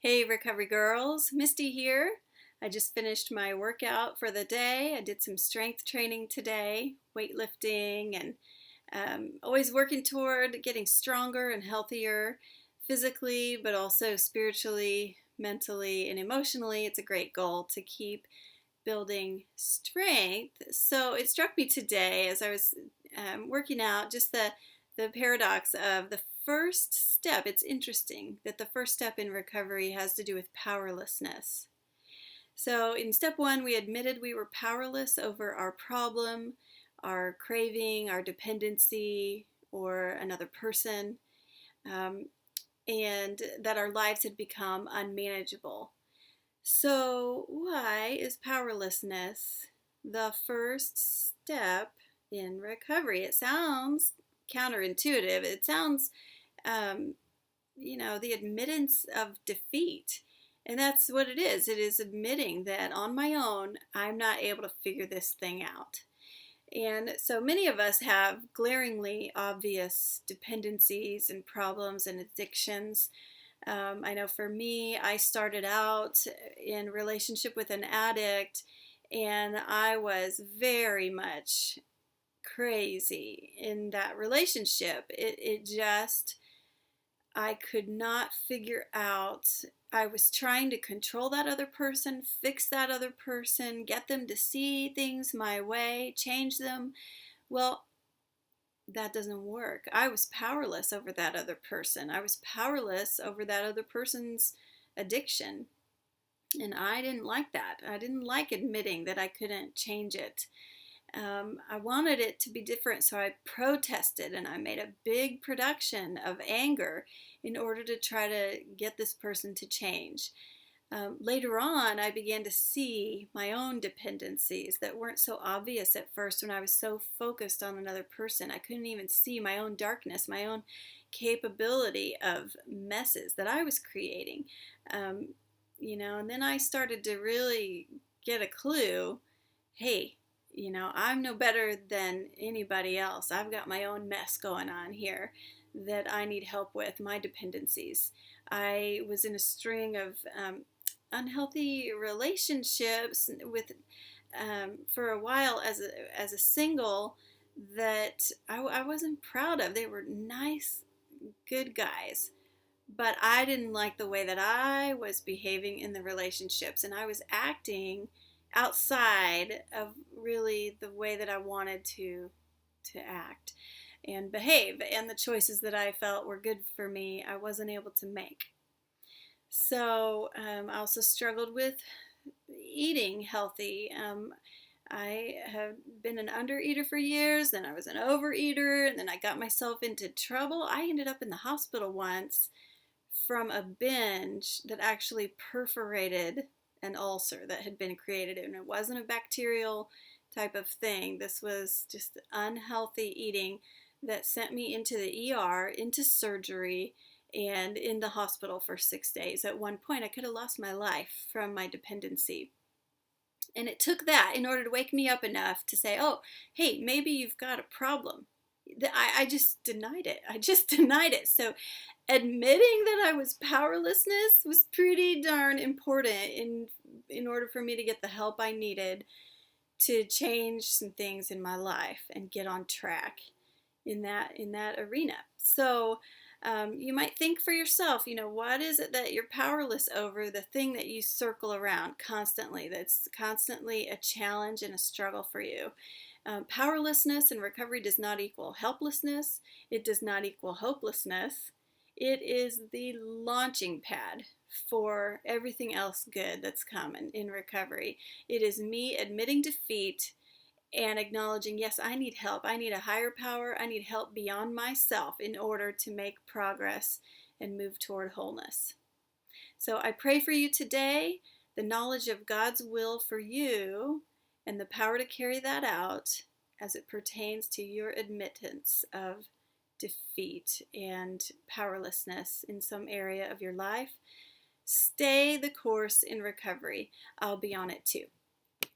Hey recovery girls, Misty here. I just finished my workout for the day. I did some strength training today, weightlifting, and always working toward getting stronger and healthier physically, but also spiritually, mentally, and emotionally. It's a great goal to keep building strength. So it struck me today as I was working out, just the paradox of the first step. It's interesting that the first step in recovery has to do with powerlessness. So in step one, we admitted we were powerless over our problem, our craving, our dependency, or another person, um, and that our lives had become unmanageable. So, why is powerlessness the first step in recovery? It sounds counterintuitive. It sounds, um, the admittance of defeat. And that's what it is. It is admitting that on my own, I'm not able to figure this thing out. And so many of us have glaringly obvious dependencies and problems and addictions. I know for me, I started out in relationship with an addict, and I was very much crazy in that relationship. It just, I could not figure out. I was trying to control that other person, fix that other person, get them to see things my way, change them. Well, that doesn't work. I was powerless over that other person. I was powerless over that other person's addiction. And I didn't like that. I didn't like admitting that I couldn't change it. I wanted it to be different, so I protested and I made a big production of anger in order to try to get this person to change. Later on, I began to see my own dependencies that weren't so obvious at first when I was so focused on another person. I couldn't even see my own darkness, my own capability of messes that I was creating. And then I started to really get a clue. Hey, I'm no better than anybody else. I've got my own mess going on here that I need help with, my dependencies. I was in a string of unhealthy relationships with for a while as a single that I wasn't proud of. They were nice, good guys, but I didn't like the way that I was behaving in the relationships, and I was acting outside of really the way that I wanted to act and behave, and the choices that I felt were good for me I wasn't able to make. So I also struggled with eating healthy. I have been an undereater for years, then I was an overeater, and then I got myself into trouble. I ended up in the hospital once from a binge that actually perforated an ulcer that had been created, and it wasn't a bacterial type of thing. This was just unhealthy eating that sent me into the ER, into surgery, and in the hospital for 6 days. At one point, I could have lost my life from my dependency. And it took that in order to wake me up enough to say, oh, hey, maybe you've got a problem. I just denied it. I just denied it. So admitting that I was powerlessness was pretty darn important in order for me to get the help I needed to change some things in my life and get on track in that arena. So you might think for yourself, what is it that you're powerless over, the thing that you circle around constantly, that's constantly a challenge and a struggle for you. Powerlessness in recovery does not equal helplessness. It does not equal hopelessness. It is the launching pad for everything else good that's coming in recovery. It is me admitting defeat and acknowledging, yes, I need help. I need a higher power. I need help beyond myself in order to make progress and move toward wholeness. So I pray for you today, the knowledge of God's will for you and the power to carry that out as it pertains to your admittance of defeat and powerlessness in some area of your life. Stay the course in recovery. I'll be on it too.